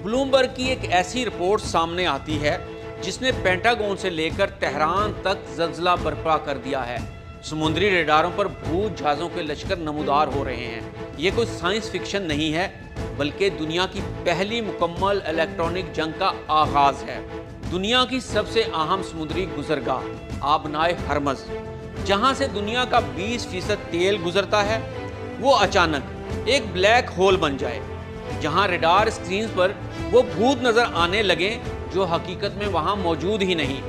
Bloomberg की एक ऐसी रिपोर्ट सामने आती है जिसने पेंटागन से लेकर तेहरान तक ज़लज़ला बर्पा कर दिया है। समुद्री रेडारों पर भूत जहाज़ों के लश्कर नमूदार हो रहे हैं। ये कोई साइंस फिक्शन नहीं है, बल्कि दुनिया की पहली मुकम्मल इलेक्ट्रॉनिक जंग का आगाज़ है। दुनिया की सबसे अहम समुद्री गुजरगाह आबनाए हरमज़, जहाँ से दुनिया का 20% तेल गुजरता है, वो अचानक एक ब्लैक होल बन जाए, जहाँ रेडार स्क्रीन पर वो भूत नज़र आने लगे जो हकीकत में वहाँ मौजूद ही नहीं,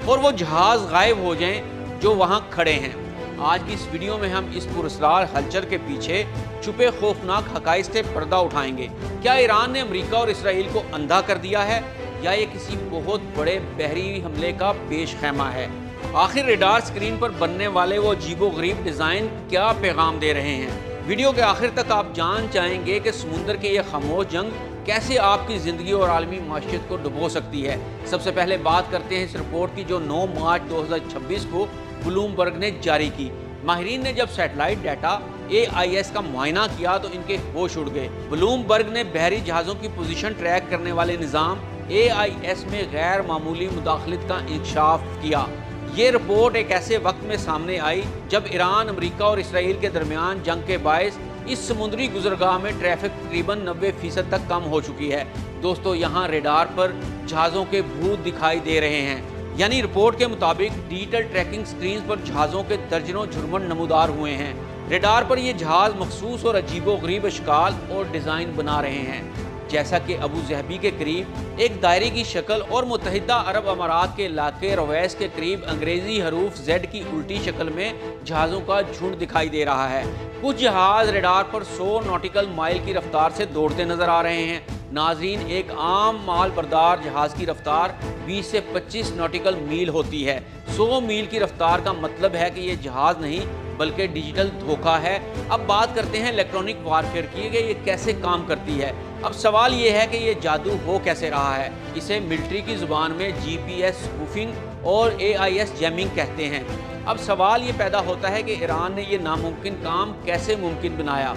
और वो जहाज़ गायब हो जाएं जो वहाँ खड़े हैं। आज की इस वीडियो में हम इस पुरस्कार हलचल के पीछे छुपे खौफनाक हकाइक से पर्दा उठाएंगे। क्या ईरान ने अमेरिका और इसराइल को अंधा कर दिया है, या ये किसी बहुत बड़े बहरी हमले का पेश खैमा है? आखिर रेडार स्क्रीन पर बनने वाले वो अजीबोगरीब डिज़ाइन क्या पैगाम दे रहे हैं? वीडियो के आखिर तक आप जान जाएंगे कि समुद्र के ये खामोश जंग कैसे आपकी ज़िंदगी और आलमी माशियत को डुबो सकती है। सबसे पहले बात करते हैं इस रिपोर्ट की जो 9 मार्च 2026 को ब्लूमबर्ग ने जारी की। माहिरीन ने जब सैटेलाइट डाटा AIS का मुआयना किया तो इनके होश उड़ गए। ब्लूमबर्ग ने बहरी जहाज़ों की पोजीशन ट्रैक करने वाले निज़ाम AIS में गैर मामूली मुदाखलत का इंकशाफ किया। ये रिपोर्ट एक ऐसे वक्त में सामने आई जब ईरान, अमेरिका और इसराइल के दरमियान जंग के बायस इस समुद्री गुजरगाह में ट्रैफिक तकरीबन 90% तक कम हो चुकी है। दोस्तों, यहाँ रेडार पर जहाज़ों के भूत दिखाई दे रहे हैं। यानी रिपोर्ट के मुताबिक डिजिटल ट्रैकिंग स्क्रीन पर जहाज़ों के दर्जनों झुरमुट नमूदार हुए हैं। रेडार पर ये जहाज़ मखसूस और अजीबोगरीब अशकाल और डिज़ाइन बना रहे हैं, जैसा कि अबू ज़हबी के करीब एक दायरे की शक्ल और मुत्तहिदा अरब अमारात के इलाके रवैस के करीब अंग्रेज़ी हरूफ Z की उल्टी शक्ल में जहाज़ों का झुंड दिखाई दे रहा है। कुछ जहाज़ रेडार पर 100 नॉटिकल माइल की रफ्तार से दौड़ते नजर आ रहे हैं। नाज़रीन, एक आम माल बरदार जहाज़ की रफ्तार 20 से 25 नॉटिकल मील होती है। 100 मील की रफ्तार का मतलब है कि ये जहाज़ नहीं बल्कि डिजिटल धोखा है। अब बात करते हैं इलेक्ट्रॉनिक वारफेयर की कि ये कैसे काम करती है। अब सवाल ये है कि ये जादू हो कैसे रहा है। इसे मिलिट्री की ज़ुबान में GPS स्पूफिंग और AIS जैमिंग कहते हैं। अब सवाल ये पैदा होता है कि ईरान ने ये नामुमकिन काम कैसे मुमकिन बनाया।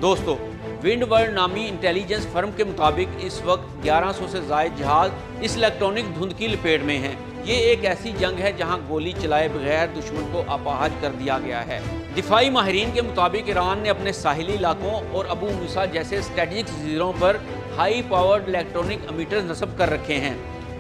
दोस्तों, विंडवर्ल्ड नामी इंटेलिजेंस फर्म के मुताबिक इस वक्त 1100 से ज़ायद जहाज़ इस इलेक्ट्रॉनिक धुंध की लपेट में हैं। ये एक ऐसी जंग है जहां गोली चलाए बगैर दुश्मन को अपाहज कर दिया गया है। दिफाई माहिरीन के मुताबिक ईरान ने अपने साहिली इलाकों और अबू मूसा जैसे स्ट्रेटेजिक जजीरों पर हाई पावर्ड इलेक्ट्रॉनिक एमीटर्स नस्ब कर रखे हैं।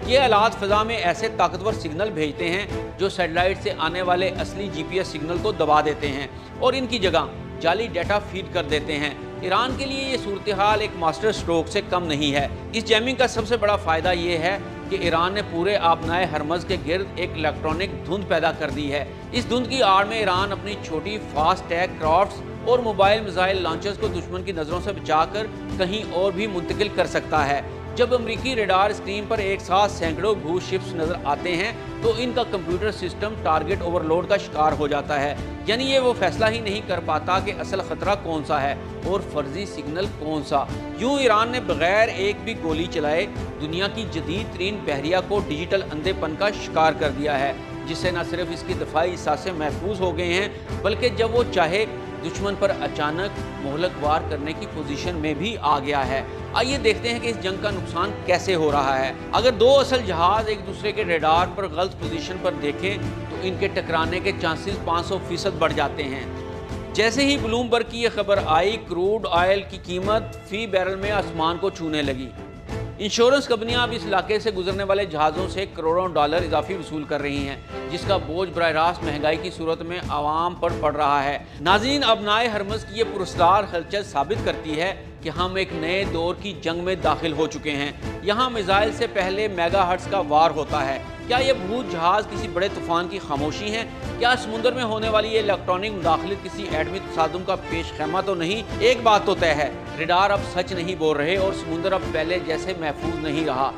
ये आलात फ़ज़ा में ऐसे ताकतवर सिग्नल भेजते हैं जो सैटेलाइट से आने वाले असली GPS सिग्नल को दबा देते हैं और इनकी जगह जाली डाटा फीड कर देते हैं। ईरान के लिए ये सूरत हाल एक मास्टर स्ट्रोक से कम नहीं है। इस जैमिंग का सबसे बड़ा फ़ायदा ये है कि ईरान ने पूरे आबनाए हरमज़ के गिर्द एक इलेक्ट्रॉनिक धुंध पैदा कर दी है। इस धुंध की आड़ में ईरान अपनी छोटी फास्ट टैक क्राफ्ट्स और मोबाइल मिसाइल लॉन्चर्स को दुश्मन की नज़रों से बचाकर कहीं और भी मुंतकिल कर सकता है। जब अमरीकी रेडार स्क्रीन पर एक साथ सैकड़ों भू शिप्स नजर आते हैं तो इनका कंप्यूटर सिस्टम टारगेट ओवरलोड का शिकार हो जाता है। यानी ये वो फैसला ही नहीं कर पाता कि असल खतरा कौन सा है और फर्जी सिग्नल कौन सा। यूं ईरान ने बगैर एक भी गोली चलाए दुनिया की जदीद तरीन बहरिया को डिजिटल अंधेपन का शिकार कर दिया है, जिससे न सिर्फ इसकी दफाई असासे महफूज हो गए हैं बल्कि जब वो चाहे दुश्मन पर अचानक मोहलक वार करने की पोजीशन में भी आ गया है। आइए देखते हैं कि इस जंग का नुकसान कैसे हो रहा है। अगर दो असल जहाज एक दूसरे के रेडार पर गलत पोजीशन पर देखें तो इनके टकराने के चांसेस 500% बढ़ जाते हैं। जैसे ही ब्लूमबर्ग की यह खबर आई, क्रूड ऑयल की कीमत फी बैरल में आसमान को छूने लगी। इंश्योरेंस कंपनियां अब इस इलाके से गुजरने वाले जहाज़ों से करोड़ों डॉलर इजाफी वसूल कर रही हैं, जिसका बोझ बराह रास्त महंगाई की सूरत में आवाम पर पड़ रहा है। नाज़रीन, अबनाए हरमज़ की ये पुरस्कार हलचल साबित करती है कि हम एक नए दौर की जंग में दाखिल हो चुके हैं। यहाँ मिसाइल से पहले मेगाहर्ट्ज़ का वार होता है। क्या ये भूत जहाज़ किसी बड़े तूफान की खामोशी हैं? क्या समुद्र में होने वाली ये इलेक्ट्रॉनिक मुदाखलत किसी एटमी तसादुम का पेश खैमा तो नहीं? एक बात तो तय है, रेडार अब सच नहीं बोल रहे और समुद्र अब पहले जैसे महफूज नहीं रहा।